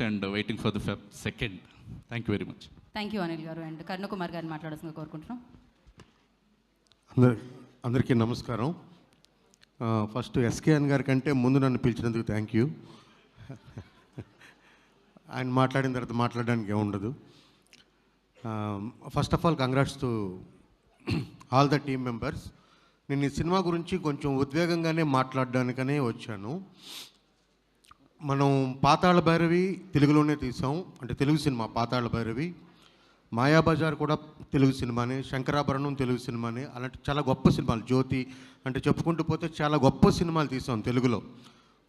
and waiting for the second. Thank you very much. Thank you Anil గారు. And Karunakumar గారిని మాట్లాడాల్సిందిగా కోరుకుంటున్నాం. అందరికీ నమస్కారం. ఫస్ట్ ఎస్కేఎన్ గారి కంటే ముందు నన్ను పిలిచినందుకు థ్యాంక్ యూ. ఆయన మాట్లాడిన తర్వాత మాట్లాడడానికి ఏముండదు. First of all congrats to all the team members. నేను ఈ సినిమా గురించి కొంచెం ఉద్వేగంగానే మాట్లాడడానికనే వచ్చాను. మనం పాతాళ భైరవి తెలుగులోనే తీసాం, అంటే తెలుగు సినిమా పాతాళ భైరవి. మాయాబజార్ కూడా తెలుగు సినిమానే, శంకరాభరణం తెలుగు సినిమానే. అలాంటి చాలా గొప్ప సినిమాలు, జ్యోతి అంటే చెప్పుకుంటూ పోతే చాలా గొప్ప సినిమాలు తీసాం తెలుగులో.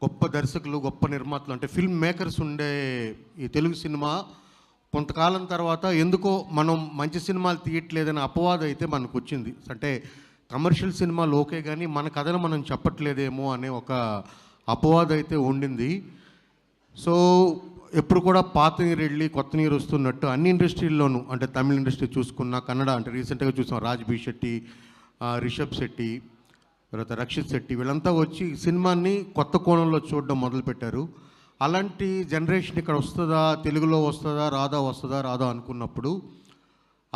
గొప్ప దర్శకులు, గొప్ప నిర్మాతలు, అంటే ఫిల్మ్ మేకర్స్ ఉండే ఈ తెలుగు సినిమా కొంతకాలం తర్వాత ఎందుకో మనం మంచి సినిమాలు తీయట్లేదనే అపవాదం అయితే మనకు వచ్చింది. అంటే కమర్షియల్ సినిమాలు ఓకే కానీ మన కథను మనం చెప్పట్లేదేమో అనే ఒక అపవాదం అయితే ఉండింది. సో ఎప్పుడు కూడా పాత నీరు వెళ్ళి కొత్త నీరు వస్తున్నట్టు అన్ని ఇండస్ట్రీల్లోనూ, అంటే తమిళ ఇండస్ట్రీ చూసుకున్నా, కన్నడ అంటే రీసెంట్గా చూసాం రాజ్ బి శెట్టి, రిషబ్ శెట్టి, తర్వాత రక్షిత్ శెట్టి, వీళ్ళంతా వచ్చి సినిమాని కొత్త కోణంలో చూడడం మొదలుపెట్టారు. అలాంటి జనరేషన్ ఇక్కడ వస్తుందా, తెలుగులో వస్తుందా రాదా అనుకున్నప్పుడు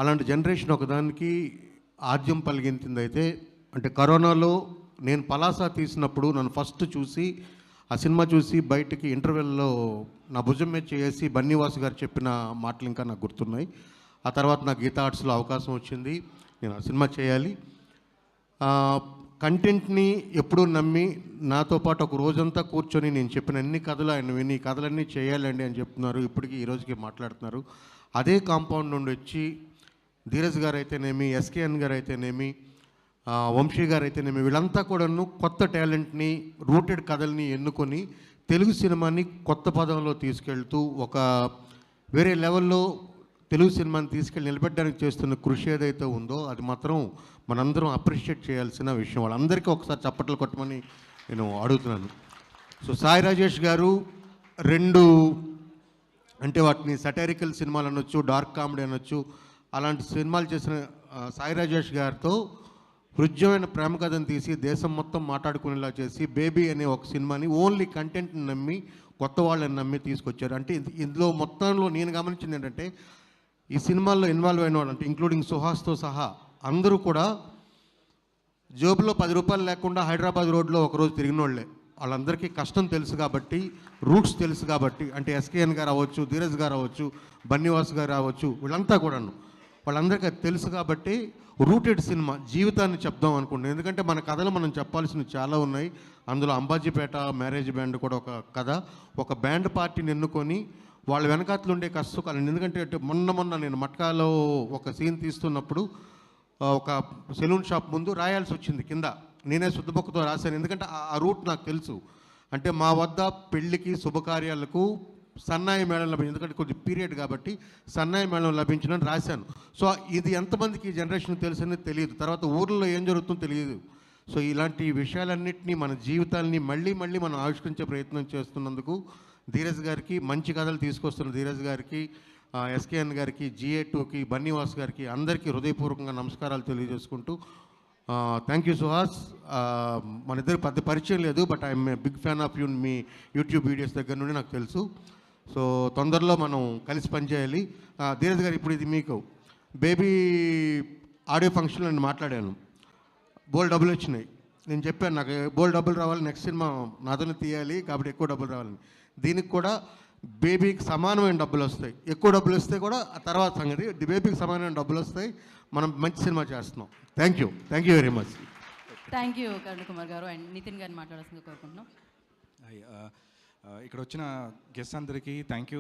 అలాంటి జనరేషన్ ఒకదానికి ఆద్యం పలిగించిందైతే, అంటే కరోనాలో నేను పలాసా తీసినప్పుడు నన్ను ఫస్ట్ చూసి ఆ సినిమా చూసి బయటికి ఇంటర్వెల్లో నా భుజం మీద చేసి బన్నీవాసు గారు చెప్పిన మాటలు ఇంకా నాకు గుర్తున్నాయి. ఆ తర్వాత నాకు గీతా ఆర్ట్స్లో అవకాశం వచ్చింది, నేను ఆ సినిమా చేయాలి. కంటెంట్ని ఎప్పుడూ నమ్మి నాతో పాటు ఒక రోజంతా కూర్చొని నేను చెప్పిన అన్ని కథలు ఆయన విని కథలన్నీ చేయాలండి అని చెప్తున్నారు. ఇప్పటికీ ఈ రోజుకి మాట్లాడుతున్నారు. అదే కాంపౌండ్ నుండి వచ్చి ధీరజ్ గారు అయితేనేమి, ఎస్కేఎన్ గారు అయితేనేమి, వంశీ గారు అయితేనేమి, వీళ్ళంతా కూడాను కొత్త టాలెంట్ని, రూటెడ్ కథల్ని ఎన్నుకొని తెలుగు సినిమాని కొత్త పదంలో తీసుకెళ్తూ ఒక వేరే లెవెల్లో తెలుగు సినిమాని తీసుకెళ్ళి నిలబెట్టడానికి చేస్తున్న కృషి ఏదైతే ఉందో అది మాత్రం మనందరం అప్రిషియేట్ చేయాల్సిన విషయం. వాళ్ళందరికీ ఒకసారి చప్పట్లు కొట్టమని నేను అడుగుతున్నాను. సో సాయి రాజేష్ గారు రెండు, అంటే వాటిని సటైరికల్ సినిమాలు అనొచ్చు, డార్క్ కామెడీ అనొచ్చు, అలాంటి సినిమాలు చేసిన సాయి రాజేష్ గారితో హృద్యమైన ప్రేమ కథను తీసి దేశం మొత్తం మాట్లాడుకునేలా చేసి బేబీ అనే ఒక సినిమాని ఓన్లీ కంటెంట్ని నమ్మి కొత్త వాళ్ళని నమ్మి తీసుకొచ్చారు. అంటే ఇందులో మొత్తంలో నేను గమనించింది ఏంటంటే ఈ సినిమాల్లో ఇన్వాల్వ్ అయిన వాళ్ళు, అంటే ఇంక్లూడింగ్ సుహాస్తో సహా అందరూ కూడా జోబులో 10 రూపాయలు లేకుండా హైదరాబాద్ రోడ్లో ఒకరోజు తిరిగిన వాళ్ళే. వాళ్ళందరికీ కష్టం తెలుసు కాబట్టి, రూట్స్ తెలుసు కాబట్టి, అంటే ఎస్కేఎన్ గారు అవ్వచ్చు, ధీరజ్ గారు అవ్వచ్చు, బన్నీవాస్ గారు అవ్వచ్చు, వీళ్ళంతా కూడాను వాళ్ళందరికీ అది తెలుసు కాబట్టి రూటెడ్ సినిమా జీవితాన్ని చెప్దాం అనుకుంటున్నాను. ఎందుకంటే మన కథలు మనం చెప్పాల్సినవి చాలా ఉన్నాయి. అందులో అంబాజీపేట మ్యారేజ్ బ్యాండ్ కూడా ఒక కథ. ఒక బ్యాండ్ పార్టీని ఎన్నుకొని వాళ్ళ వెనకాతలు ఉండే కష్టకాలను, ఎందుకంటే మొన్న నేను మట్కాలో ఒక సీన్ తీస్తున్నప్పుడు ఒక సెలూన్ షాప్ ముందు రాయాల్సి వచ్చింది కింద. నేనే శుద్ధబొక్కతో రాశాను, ఎందుకంటే ఆ రూట్ నాకు తెలుసు. అంటే మా వద్ద పెళ్ళికి శుభకార్యాలకు సన్నాయి మేళం లభించింది, ఎందుకంటే కొద్ది పీరియడ్ కాబట్టి సన్నాయి మేళం లభించిందని రాశాను. సో ఇది ఎంతమందికి ఈ జనరేషన్ తెలుసని తెలియదు, తర్వాత ఊర్లో ఏం జరుగుతుందో తెలియదు. సో ఇలాంటి విషయాలన్నింటినీ మన జీవితాలని మళ్ళీ మనం ఆవిష్కరించే ప్రయత్నం చేస్తున్నందుకు ధీరజ్ గారికి, మంచి కథలు తీసుకొస్తున్న ధీరజ్ గారికి, ఎస్కేఎన్ గారికి, GA2కి, బన్నీవాస్ గారికి అందరికీ హృదయపూర్వకంగా నమస్కారాలు తెలియజేసుకుంటూ థ్యాంక్ యూ సుహాస్. మన ఇద్దరు పెద్ద పరిచయం లేదు, but I'm a big fan of you. మీ యూట్యూబ్ వీడియోస్ దగ్గర నుండి నాకు తెలుసు. సో తొందరలో మనం కలిసి పనిచేయాలి. ధీరజ్ గారు, ఇప్పుడు ఇది మీకు బేబీ ఆడియో ఫంక్షన్లో నేను మాట్లాడాను, బోల్ డబ్బులు వచ్చినాయి. నేను చెప్పాను నాకు బోల్ డబ్బులు రావాలి, నెక్స్ట్ సినిమా నాతోనే తీయాలి కాబట్టి ఎక్కువ డబ్బులు రావాలని. దీనికి కూడా బేబీకి సమానమైన డబ్బులు వస్తాయి. ఎక్కువ డబ్బులు వస్తే కూడా ఆ తర్వాత సంగతి, బేబీకి సమానమైన డబ్బులు వస్తాయి. మనం మంచి సినిమా చేస్తున్నాం. Thank you very much. Thank you Karunakumar గారు. అండ్ నితిన్ గారిని మాట్లాడాల్సిందిగా కోరుకుంటున్నాం. ఇక్కడ వచ్చిన గెస్ట్ అందరికీ థ్యాంక్ యూ.